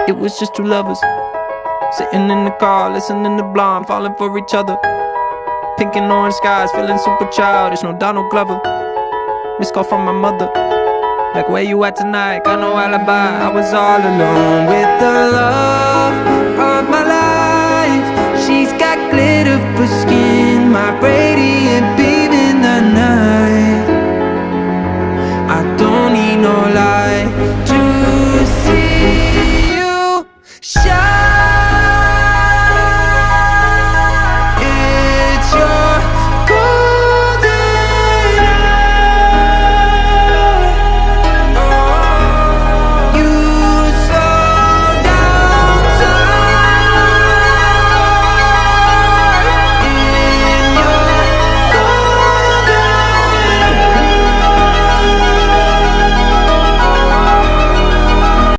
It was just two lovers sitting in the car, listening to Blonde, falling for each other. Pink and orange skies, feeling super childish. No Donald Glover. Missed call from my mother, like, where you at tonight? Got no alibi. I was all alone with the love of my life. She's got glitter for skin, my radiant beauty.